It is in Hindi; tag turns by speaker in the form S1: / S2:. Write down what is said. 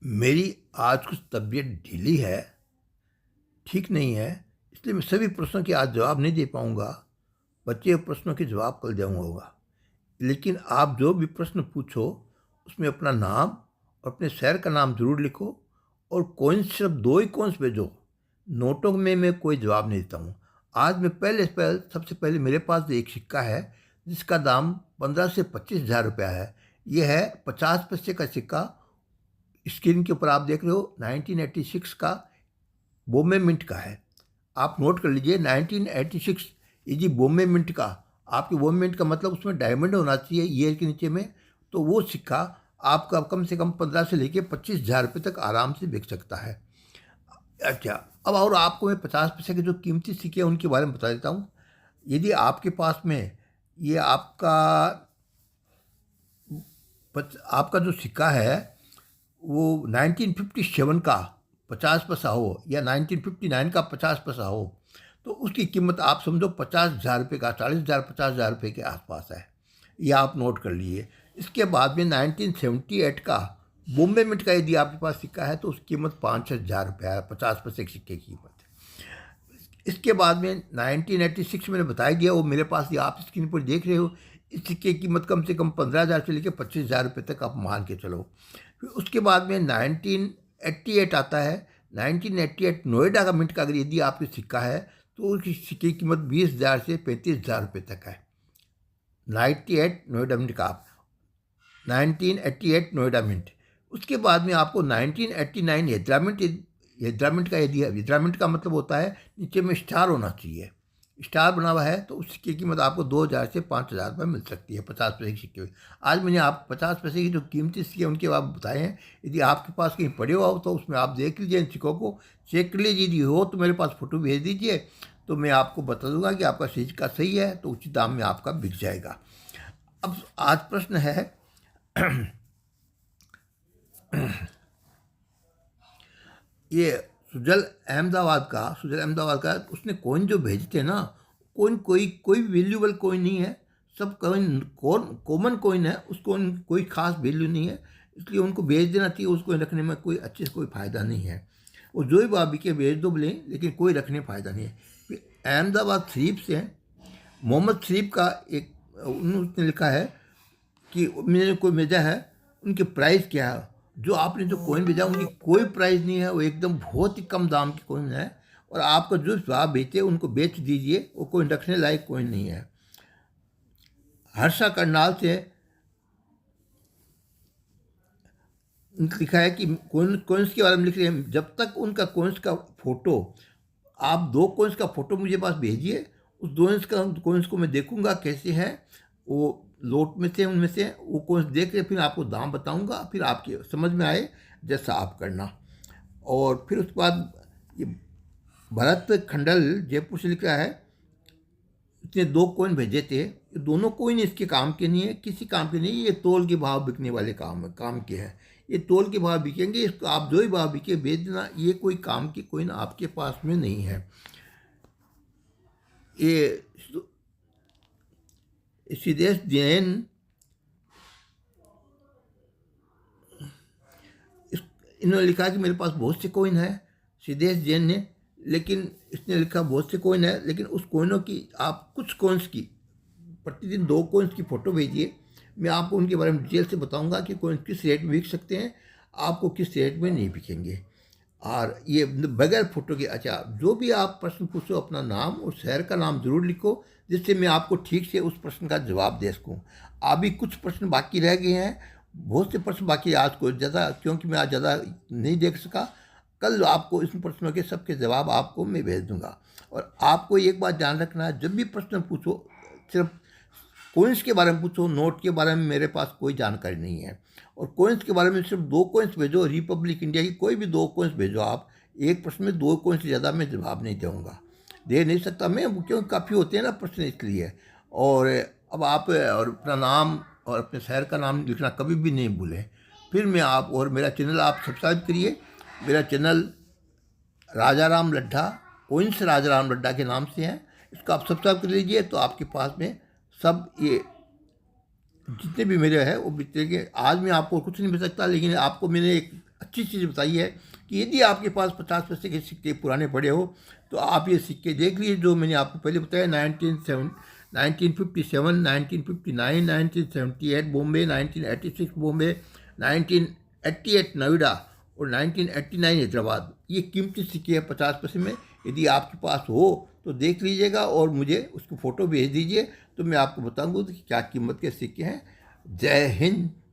S1: मेरी आज कुछ तबीयत ढीली है, ठीक नहीं है, इसलिए मैं सभी प्रश्नों के आज जवाब नहीं दे पाऊँगा। बचे हुए प्रश्नों के जवाब कल दूँगा। लेकिन आप जो भी प्रश्न पूछो, उसमें अपना नाम और अपने शहर का नाम ज़रूर लिखो और कॉइन्स सिर्फ 2 ही कॉइन्स भेजो। नोटों में मैं कोई जवाब नहीं देता हूँ। आज मैं सबसे पहले मेरे पास एक सिक्का है, जिसका दाम 15 से 25,000 रुपया है। ये है 50 पैसे का सिक्का। स्क्रीन के ऊपर आप देख रहे हो 1986 का बॉम्बे मिंट का है। आप नोट कर लीजिए 1986 ये जी बॉम्बे मिंट का। आपके बॉम्बे मिंट का मतलब उसमें डायमंड होना चाहिए ईयर के नीचे में। तो वो सिक्का आपका कम से कम 15 से लेके 25,000 रुपये तक आराम से बिक सकता है। अच्छा, अब और आपको मैं 50 पैसे के जो कीमती सिक्के हैं उनके बारे में बता देता हूँ। यदि आपके पास में ये आपका जो सिक्का है वो 1957 का 50 पैसा हो या 1959 का 50 पैसा हो, तो उसकी कीमत आप समझो 50,000 रुपये का, 40,000 50,000 रुपये के आसपास है। ये आप नोट कर लीजिए। इसके बाद में 1978 का बॉम्बे मिंट का यदि आपके पास सिक्का है तो उसकी कीमत 5,000 रुपया है, 50 पैसे के सिक्के की कीमत। इसके बाद में 1986 मैंने बताया दिया, वो मेरे पास ये आप स्क्रीन पर देख रहे हो। इस सिक्के की कीमत कम से कम 15,000 से लेकर 25,000 रुपये तक आप मान के चलो। फिर उसके बाद में 1988 आता है। 1988 नोएडा का मिंट का अगर यदि आपके सिक्का है तो उसकी सिक्के की कीमत 20,000 से 35,000 रुपये तक है। 98 नोएडा मिंट का आप 1988 नोएडा मिंट। उसके बाद में आपको 1989 हैदरा मिंट का यदि हैदरा मिंट का मतलब होता है नीचे में स्टार होना चाहिए। स्टार बना हुआ है तो उस सिक्के की कीमत आपको 2,000 से 5,000 रुपये मिल सकती है 50 पैसे के सिक्के। आज मैंने आप 50 पैसे की जो कीमती सिक्के उनके आप बताए हैं। यदि आपके पास कहीं पड़े हुआ हो तो उसमें आप देख लीजिए, इन सिक्कों को चेक कर लीजिए। यदि हो तो मेरे पास फ़ोटो भेज दीजिए, तो मैं आपको बता दूंगा कि आपका सिक्का सही है तो उचित दाम में आपका बिक जाएगा। अब आज प्रश्न है ये सुजल अहमदाबाद का उसने कॉइन जो भेजते हैं ना, कॉइन कोई वैल्यूबल कॉइन नहीं है। सब कॉइन कॉमन कॉइन है, उसको कोई खास वैल्यू नहीं है, इसलिए उनको भेज देना चाहिए। उसको रखने में कोई अच्छे से कोई फ़ायदा नहीं है। वो जो ही भाभी के भेज दो बोले, लेकिन कोई रखने फ़ायदा नहीं है। फिर अहमदाबाद शरीफ से मोहम्मद शरीफ का एक उसने लिखा है कि मैंने कोई भेजा है, उनके प्राइस क्या है। जो आपने जो कॉइन भेजा उनकी कोई प्राइस नहीं है, वो एकदम बहुत ही कम दाम की कॉइन है। और आपका जो आप बेचे उनको बेच दीजिए, वो कोई रखने लायक कॉइन नहीं है। हर्षा करनाल से लिखा है कि कॉइन्स के बारे में लिख रहे हैं, जब तक उनका कॉइन्स का फ़ोटो आप 2 कॉइन्स का फ़ोटो मुझे पास भेजिए, उस 2 कॉइन्स को मैं देखूंगा कैसे हैं वो लोट में से, उनमें से वो कॉइन्स देख के फिर आपको दाम बताऊंगा, फिर आपके समझ में आए जैसा आप करना। और फिर उसके बाद ये भरत खंडल जयपुर से लिख रहा है, इसने 2 कॉइन भेजे थे। ये दोनों कॉइन इसके काम के नहीं है, किसी काम के नहीं। ये तोल के भाव बिकने वाले काम के हैं। ये तोल के भाव बिकेंगे, इसको आप जो ही भाव बिके बेच देना। ये कोई काम की कॉइन आपके पास में नहीं है। ये सिद्धेश जैन इन्होंने लिखा कि मेरे पास बहुत से कॉइन है, सिद्धेश जैन ने। लेकिन इसने लिखा बहुत से कॉइन है, लेकिन उस कॉइनों की आप कुछ कॉइन्स की प्रतिदिन 2 कॉइन्स की फ़ोटो भेजिए। मैं आपको उनके बारे में डिटेल से बताऊंगा कि कॉइन्स किस रेट में बिक सकते हैं, आपको किस रेट में नहीं बिकेंगे। और ये बगैर फ़ोटो के। अच्छा, जो भी आप प्रश्न पूछो अपना नाम और शहर का नाम ज़रूर लिखो, जिससे मैं आपको ठीक से उस प्रश्न का जवाब दे सकूँ। अभी कुछ प्रश्न बाकी रह गए हैं, बहुत से प्रश्न बाकी। आज को ज़्यादा, क्योंकि मैं आज ज़्यादा नहीं देख सका, कल आपको इस प्रश्नों के सबके जवाब आपको मैं भेज दूंगा। और आपको एक बात ध्यान रखना है, जब भी प्रश्न पूछो सिर्फ कॉइन्स के बारे में पूछो, नोट के बारे में मेरे पास कोई जानकारी नहीं है। और कॉइन्स के बारे में सिर्फ 2 कॉइन्स भेजो, रिपब्लिक इंडिया की कोई भी 2 कॉइन्स भेजो। आप एक प्रश्न में 2 कॉइन्स से ज़्यादा मैं जवाब नहीं दूँगा, दे नहीं सकता मैं, क्योंकि काफ़ी होते हैं ना प्रश्न, इसलिए। और अब आप और अपना नाम और अपने शहर का नाम लिखना कभी भी नहीं भूलें। फिर मैं आप और मेरा चैनल आप सब्सक्राइब करिए। मेरा चैनल राजा राम लड्ढा, कॉइन्स राजा राम लड्ढा के नाम से है। इसको आप सब्सक्राइब कर लीजिए, तो आपके पास में सब ये जितने भी मेरे हैं वो बिकेंगे। आज मैं आपको कुछ नहीं बता सकता, लेकिन आपको मैंने एक अच्छी चीज़ बताई है कि यदि आपके पास 50 पैसे के सिक्के पुराने पड़े हो तो आप ये सिक्के देख लीजिए, जो मैंने आपको पहले बताया 1957, 1959, 1978 बॉम्बे, 1986 बॉम्बे, 1988 नोएडा और 1989 हैदराबाद। ये कीमती सिक्के हैं 50 पैसे में। यदि आपके पास हो तो देख लीजिएगा और मुझे उसको फ़ोटो भेज दीजिए, तो मैं आपको बताऊंगा कि क्या कीमत के सिक्के हैं। जय हिंद।